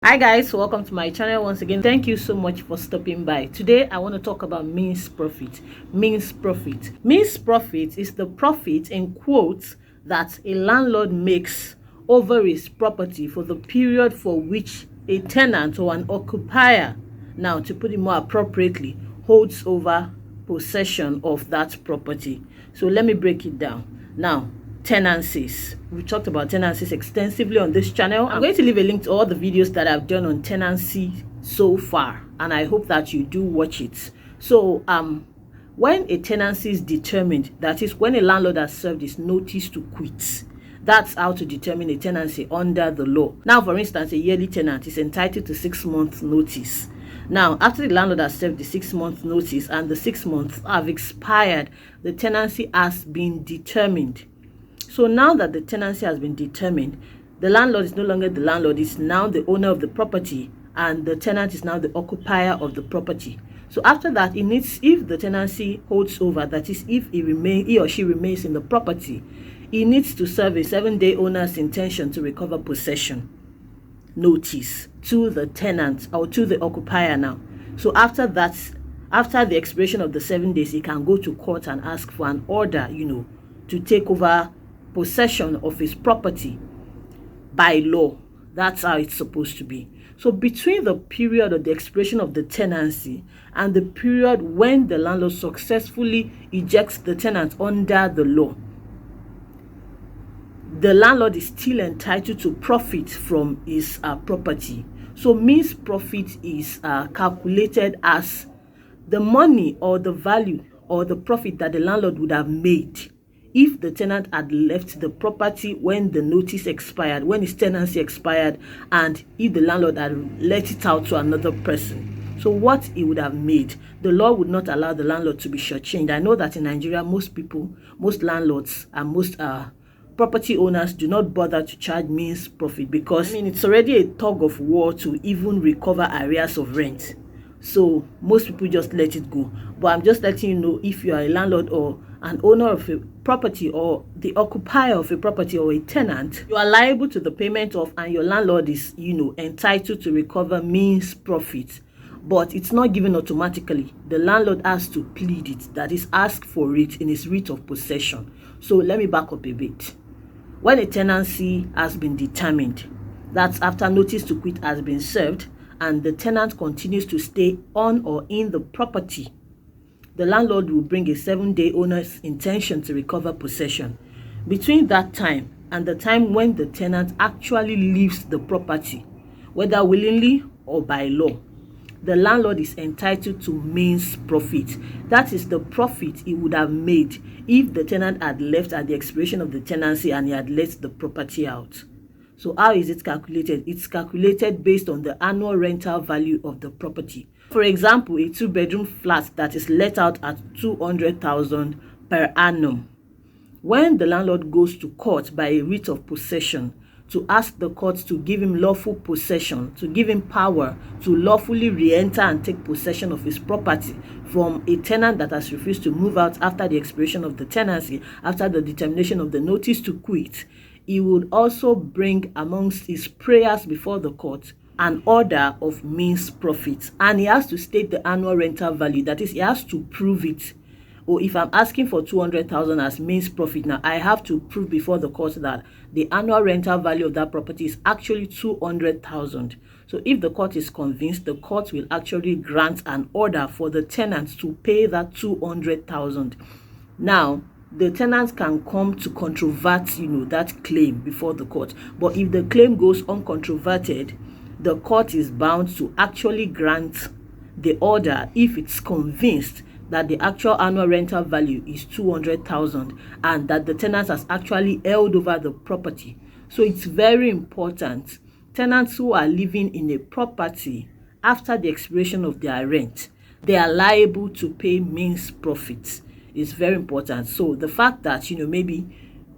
Hi guys, welcome to my channel once again. Thank you so much for stopping by. Today I want to talk about means profit. Means profit is the profit in quotes that a landlord makes over his property for the period for which a tenant or an occupier, now to put it more appropriately, holds over possession of that property. So let me break it down. Now, tenancies. We talked about tenancies extensively on this channel. I'm going to leave a link to all the videos that I've done on tenancy so far, and I hope that you do watch it. So when a tenancy is determined, that is when a landlord has served his notice to quit, that's how to determine a tenancy under the law. Now, for instance, a yearly tenant is entitled to 6 months notice. Now, after the landlord has served the 6 months notice and the 6 months have expired, the tenancy has been determined. So now that the tenancy has been determined, the landlord is no longer the landlord, is now the owner of the property, and the tenant is now the occupier of the property. So after that, if the tenancy holds over, that is, if he or she remains in the property, he needs to serve a 7-day owner's intention to recover possession notice to the tenant or to the occupier now. So after that, after the expiration of the 7 days, he can go to court and ask for an order, to take over possession of his property by law. That's how it's supposed to be. So between the period of the expiration of the tenancy and the period when the landlord successfully ejects the tenant under the law, the landlord is still entitled to profit from his property. So means profit is calculated as the money or the value or the profit that the landlord would have made if the tenant had left the property when the notice expired, when his tenancy expired, and if the landlord had let it out to another person. So what he would have made, the law would not allow the landlord to be shortchanged. I know that in Nigeria, most landlords and most property owners do not bother to charge means profit because, it's already a tug of war to even recover arrears of rent. So most people just let it go. But I'm just letting you know, if you are a landlord or an owner of a property or the occupier of a property or a tenant, you are liable to the payment of, and your landlord is, entitled to recover means profit. But it's not given automatically. The landlord has to plead it, that is, ask for it in his writ of possession. So let me back up a bit. When a tenancy has been determined, that's after notice to quit has been served, and the tenant continues to stay on or in the property, the landlord will bring a 7-day owner's intention to recover possession. Between that time and the time when the tenant actually leaves the property, whether willingly or by law, the landlord is entitled to means profit. That is the profit he would have made if the tenant had left at the expiration of the tenancy and he had let the property out. So how is it calculated? It's calculated based on the annual rental value of the property. For example, a 2-bedroom flat that is let out at 200,000 per annum. When the landlord goes to court by a writ of possession to ask the court to give him lawful possession, to give him power to lawfully re-enter and take possession of his property from a tenant that has refused to move out after the expiration of the tenancy, after the determination of the notice to quit, he would also bring amongst his prayers before the court an order of means profit, and he has to state the annual rental value. That is, he has to prove it. Or if I'm asking for 200,000 as means profit, now I have to prove before the court that the annual rental value of that property is actually 200,000. So if the court is convinced, the court will actually grant an order for the tenant to pay that 200,000. Now, the tenant can come to controvert, that claim before the court. But if the claim goes uncontroverted, the court is bound to actually grant the order if it's convinced that the actual annual rental value is 200,000 and that the tenant has actually held over the property. So it's very important. Tenants who are living in a property after the expiration of their rent, they are liable to pay means profits. It's very important. So the fact that, maybe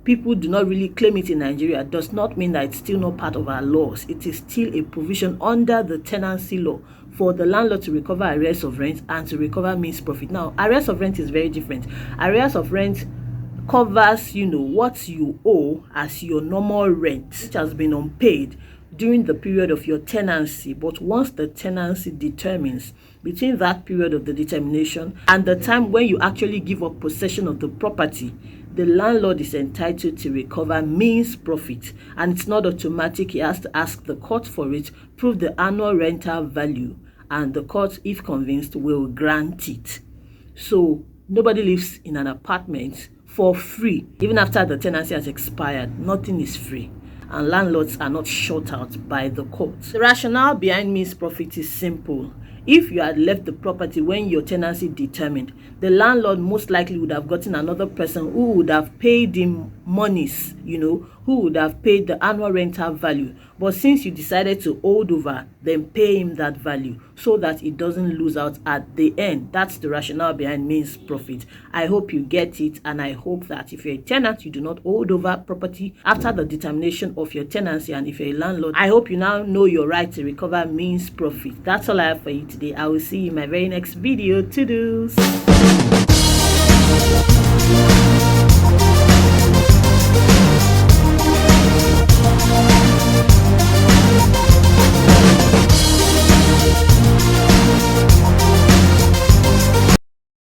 people do not really claim it in Nigeria does not mean that it's still not part of our laws. It is still a provision under the tenancy law for the landlord to recover arrears of rent and to recover means profit. Now, arrears of rent is very different. Arrears of rent covers, what you owe as your normal rent, which has been unpaid during the period of your tenancy, but once the tenancy determines, between that period of the determination and the time when you actually give up possession of the property, the landlord is entitled to recover means profit, and it's not automatic. He has to ask the court for it, prove the annual rental value, and the court, if convinced, will grant it. So nobody lives in an apartment for free. Even after the tenancy has expired, nothing is free, and landlords are not shut out by the court. The rationale behind means profit is simple. If you had left the property when your tenancy determined, the landlord most likely would have gotten another person who would have paid him monies, who would have paid the annual rental value. But since you decided to hold over, then pay him that value so that it doesn't lose out at the end. That's the rationale behind means profit. I hope you get it, and I hope that if you're a tenant, you do not hold over property after the determination of your tenancy. And if you're a landlord, I hope you now know your right to recover means profit. That's all I have for you today. I will see you in my very next video. Toodles.